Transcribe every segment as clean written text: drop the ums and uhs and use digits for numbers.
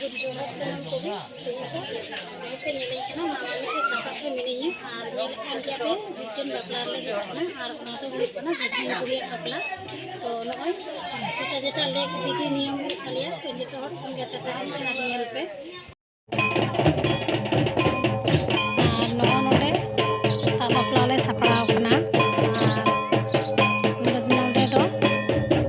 जोहार सामान को भी पे नेले कना मामा सापा पे मिनिनी और नेले कान गया पे बिटन बपला ले कना और ना तो हुई कना बिटन कुड़िया बपला तो नय जेटा जेटा ले विधि नियम खालिया तो जतो हर संगे ते तहन कना नेल पे नो नोडे ता बपला ले सपड़ाव कना और नोडे दो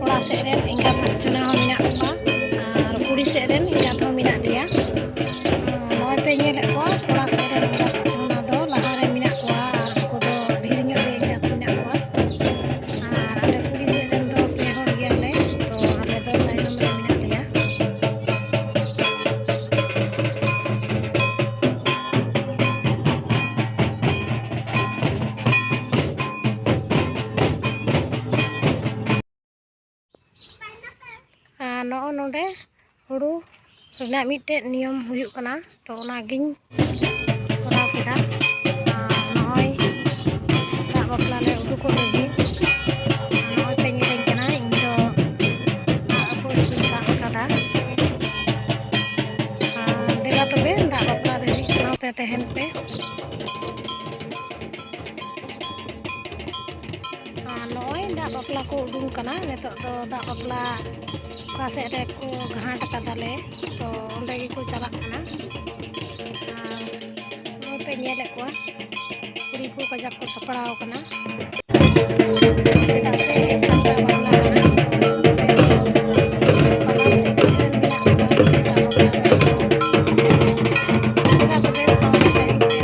कोड़ा से रेन इंगा फटना हो मिना बा और कुड़ी से रेन इंगा तो मिना लिया नय पे नेले को कोड़ा से रेन इंगा ओना दो लहा रे मिना को और को दो ढेर ᱧᱚᱜ गे इंगा मिना को और आले कुड़ी से रेन दो पे होड़ गेले तो आले दो तायनम रे मिना लिया नो नोडे हुड़ू रना मिटे नियम हुयुक कना तो ओना गिन कराव केदा नय दा बपला ले उडुको लगी नय पे नेलें कना इन दो अपुड़ी को साब कदा देला तबे दा बपला दे सावते तहन पे नय दा बपला को उडुं कना नेतो दो दा बपला का से रे को घाट कदाले तो ओंडे गे को चला कना नो पे नेले को कुड़ी को कजक को सपड़ाव कना चेदा से संता बपला कना से कुड़न मिला का तो बे सामने टाइम पे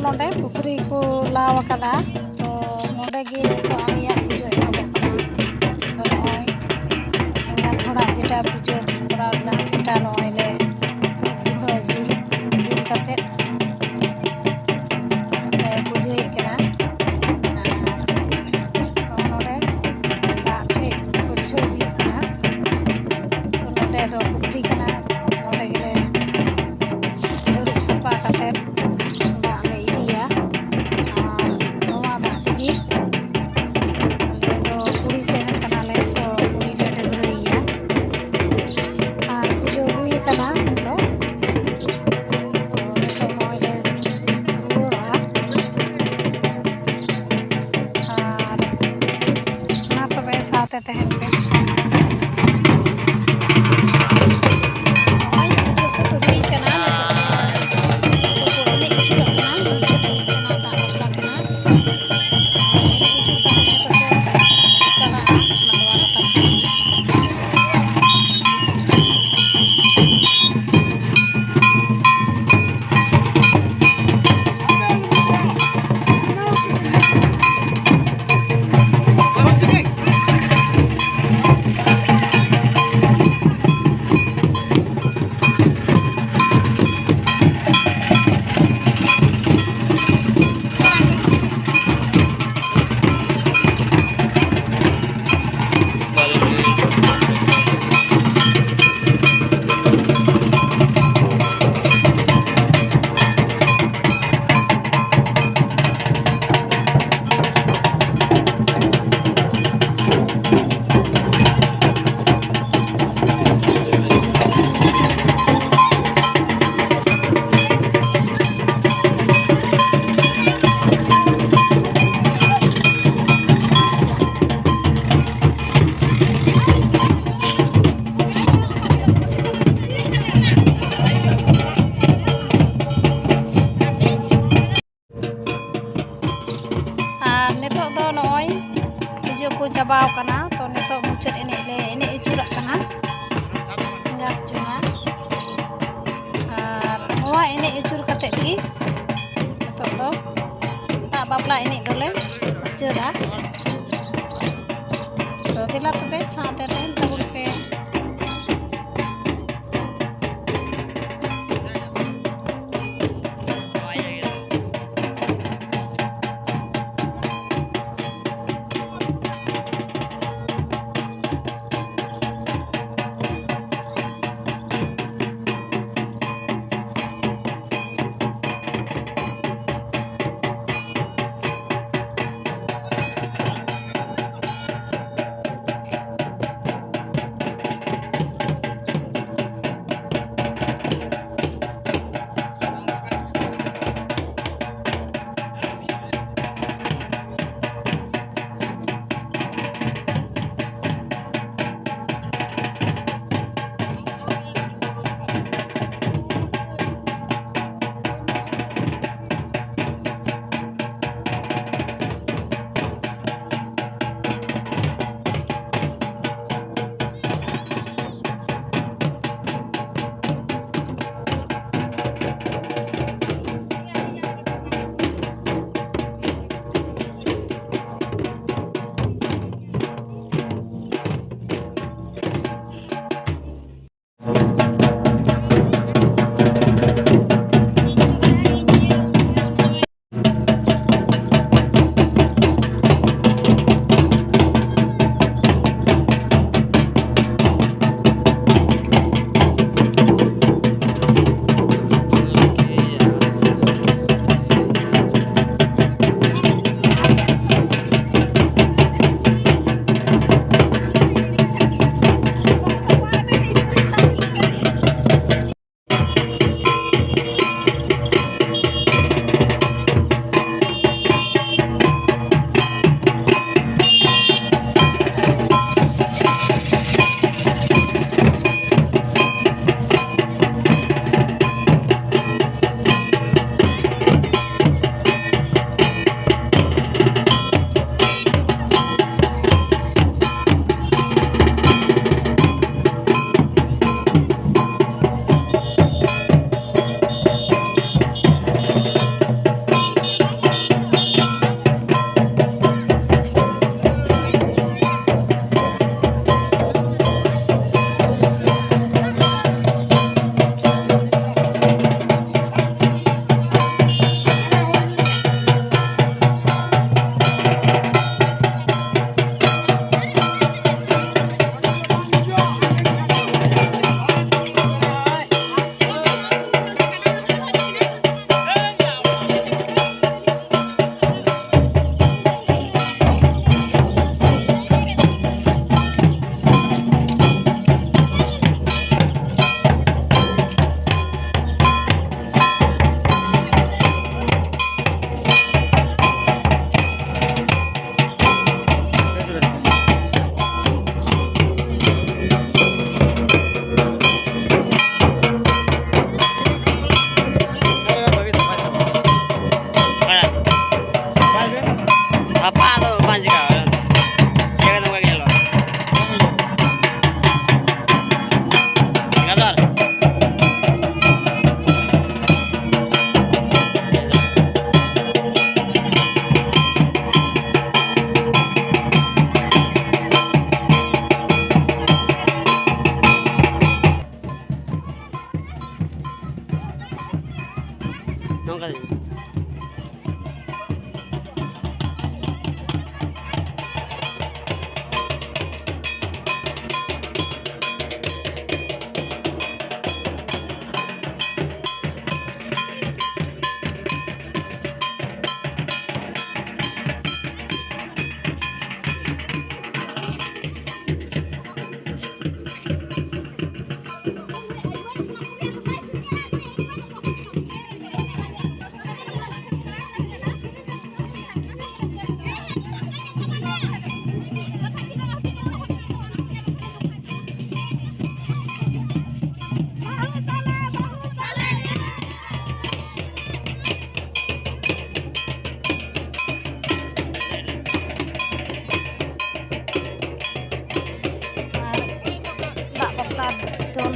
दा पुखरी को लाव कदा तो नोडे गे तो आलिया पूजा एहबो कना तो नय इंगा थोड़ा जेटा पूजा कराव ना सेटा नय ले जुल कते ले पूजा कना तो नोडे दा ठे पुरछो हुई कना तो नोडे दो पुखरी कना नोडे गेले दुरुप सपा कते चाबाव कना तो नितो मुचाद एने ले एने इचुरक कना एंगात चुना आर नोवा एने इचुर कते की नितो दो दा बापला एने दोले मुचादा तो दिला तबे साथे तेन तबुल पे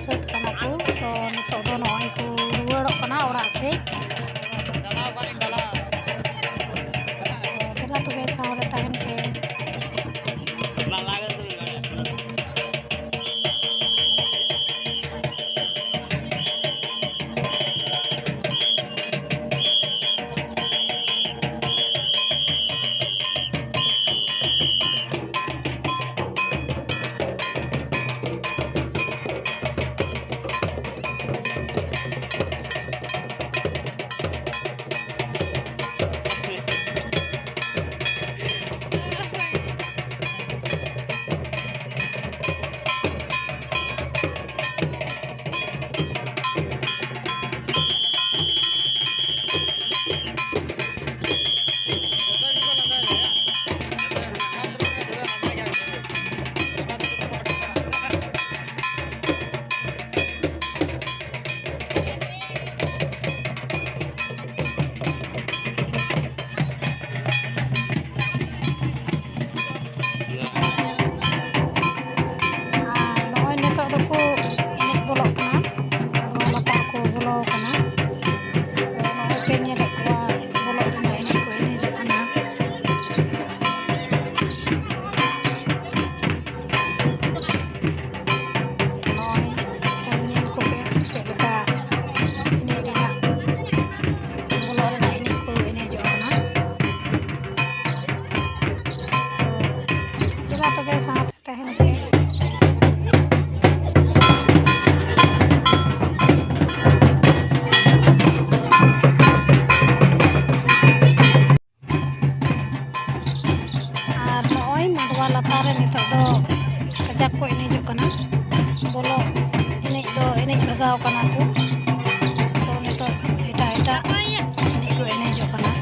ᱥᱟᱹᱛ ᱠᱟᱱᱟ ᱠᱚ ᱛᱚ ᱱᱤᱛᱚᱜ ᱫᱚ ᱱᱚᱜᱼᱚᱭ ᱠᱚ ᱨᱩᱣᱟᱹᱲᱚᱜ ᱠᱟᱱᱟ ᱚᱲᱟᱜ ᱥᱮᱫ ᱫᱮᱞᱟ ᱛᱚᱵᱮ ᱥᱟᱶᱨᱮ ᱛᱟᱦᱮᱱ ᱯᱮ tobे साथ तहन पे আর নয় মাদवा লাতার রে নিতক দো কাজাক को एनेजोग कना बोलो एनेज दो एनेज भगाव कना को तो नितक एटा एटा एनेज को एनेजोग कना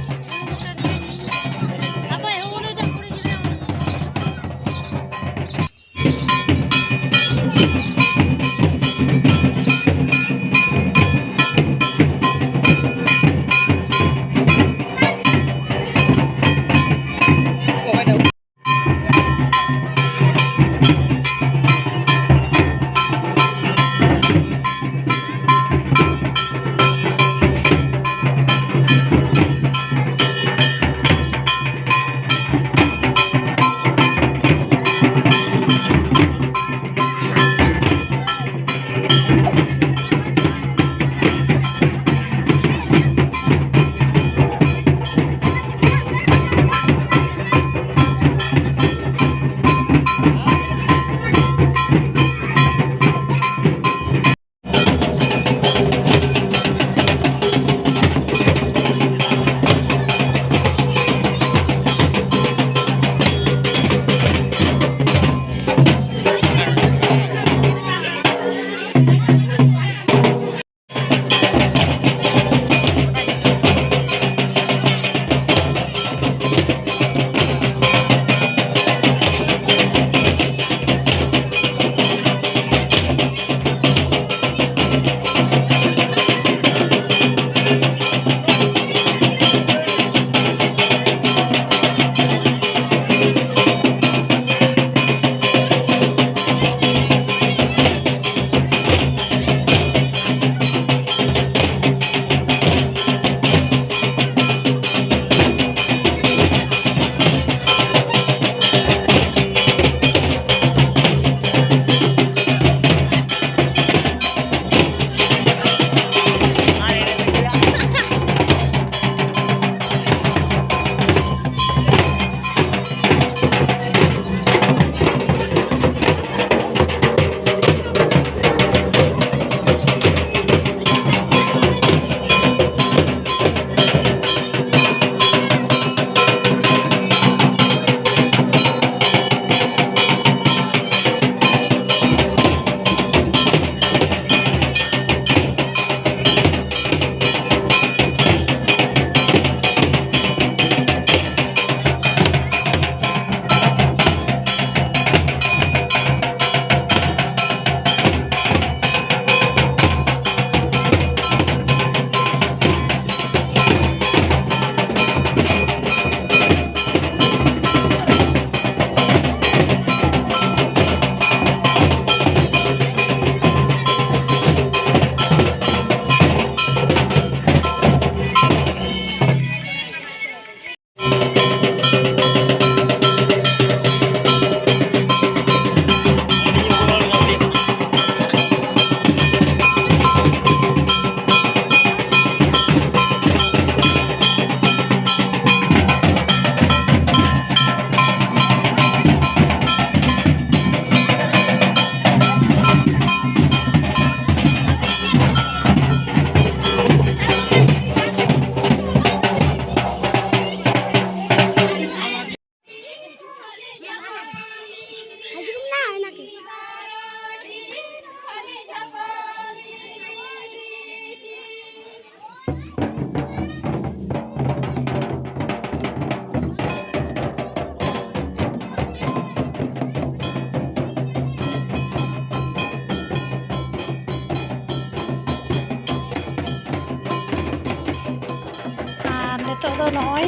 do noy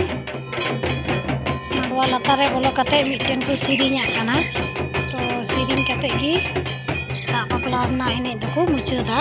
manwa latar re bolo kate mitten ko sirinya kana to siring kate gi dak bapla na enej doko muchada.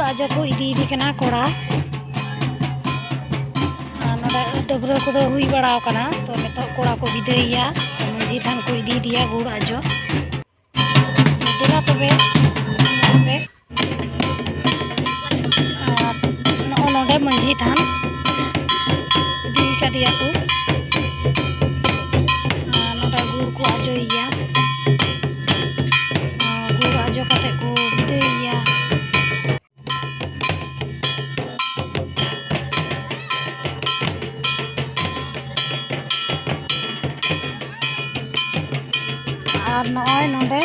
aja ko idi kana kora noda dobro ko do hui baraw kana to neto kora ko bidaiya manji than ko idi dia gur ajo dela tobe no node manji than idi ka dia ko noda gur ko ajo iya gur ajo kate ko bidaiya আর নয় নডে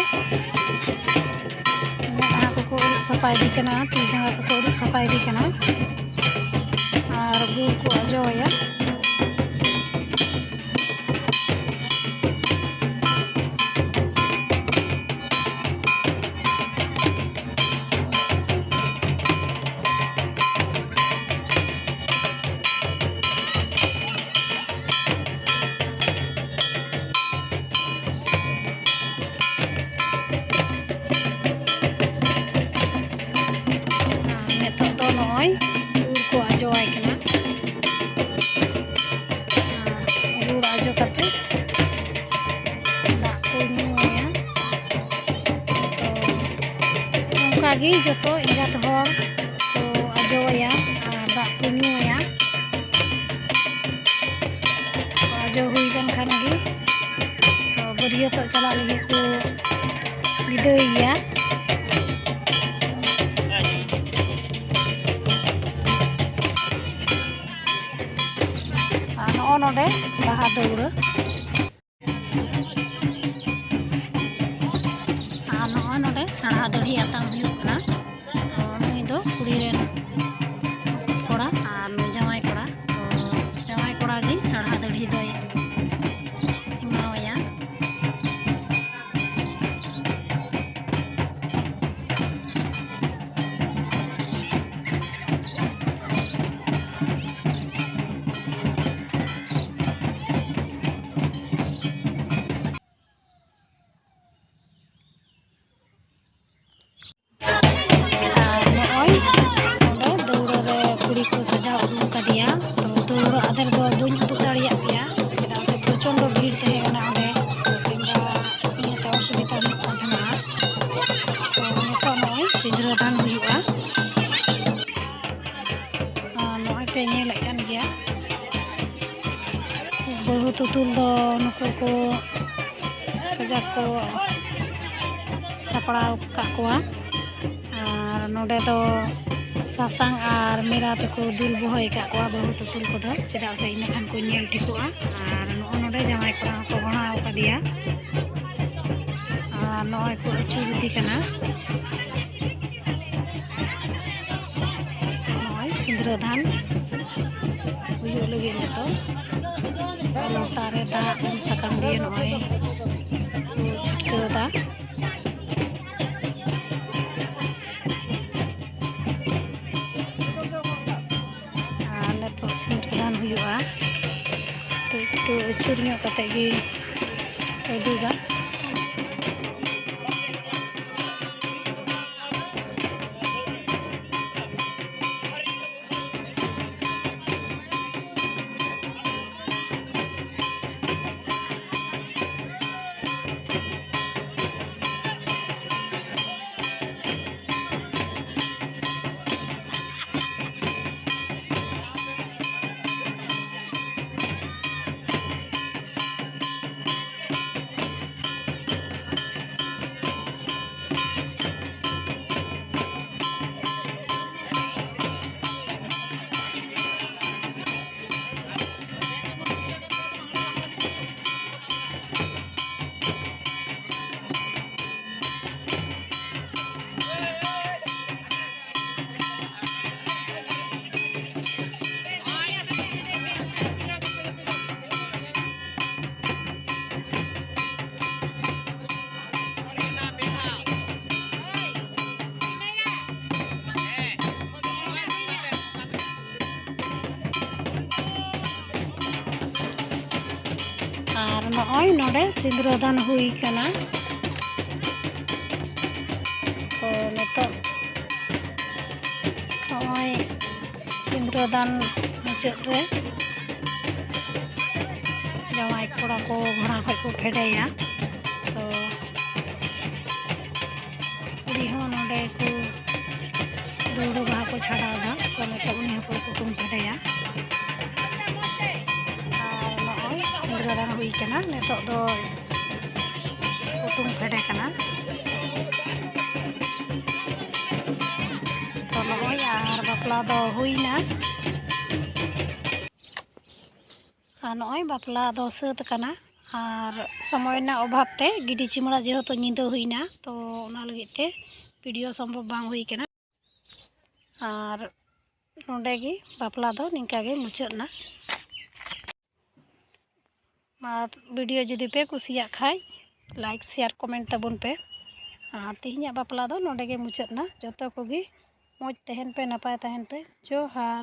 মেনা को सफा इदी कना ती जंगा को सफा इदी कना और गुड़ को अजोया noy gur ko ajo ay kana gur ajo kate dak ko nyuya to nongka gi joto ingat hor ko ajo ya dak ko nyuya ajo hui kan khan gi to bariyo to chala lagi ko bidaiya नोडे बाहा दौड़ नोडे साढ़ा दड़ी आताम हुना तो नुई दो कुड़ी rain कोड़ा और नुई जमाई कोड़ा तो जमाई कोड़ा गी साढ़ा दड़ी दो इमावया सजा उडूक का दिया तो दौड़ आदर दो बुन उदुक दाड़िया पिया चेदा से प्रचंड भीड़ तहे कना ओंडे नियते असुविधा हुई कान थाना तो नितो नय सिंद्रादान हुआ को कजाक को सापड़ाव का कोआ और नोडे दो सासांग और मेरा तक दुल बहय का कोआ बहु तुल को चेदा से इन खान को नेल ठिकोआ और नोडे जमाई कोड़ा को गणाव का दिया और नय को अचूर दी कना नय सिंदूर दान हुयु लगे तो लोटा रे दा उन सकाम दिए नय छिटकाव दा सिंदूर दान हुआ तो एक अचूर कते गे उदुगा और नॉय नोडे सिंदूर दान हुई कना तो नितो नॉय सिंदूर दान मुचाद रे जमाई कोड़ा को घोड़ा खय को फेडेया तो उड़ी हो नोडे को दौड़ बाहा को छाड़ादा तो नितो उन्हें को कुटुम फेडेया सिंदूर दान हुई कना नितो दो कुटुम फेडे कना तो नय और बापला दो हुईना नय बापला दो सात कना और समय ना अभाव ते गिडी चिमड़ा जेहेतु निंदा हुईना तो ओना लगित ते वीडियो संभव बांग हुई कना और नोंडे गे बापला दो निंका गे मुचादना और वीडियो जुदी पे कुसिया खाय लाइक शेयर कमेंट तबन पे और तिहिया बापला दो नोंडे गे मुचादना जतो को गे मौज तहन पे नपाय तहन पे जोहार।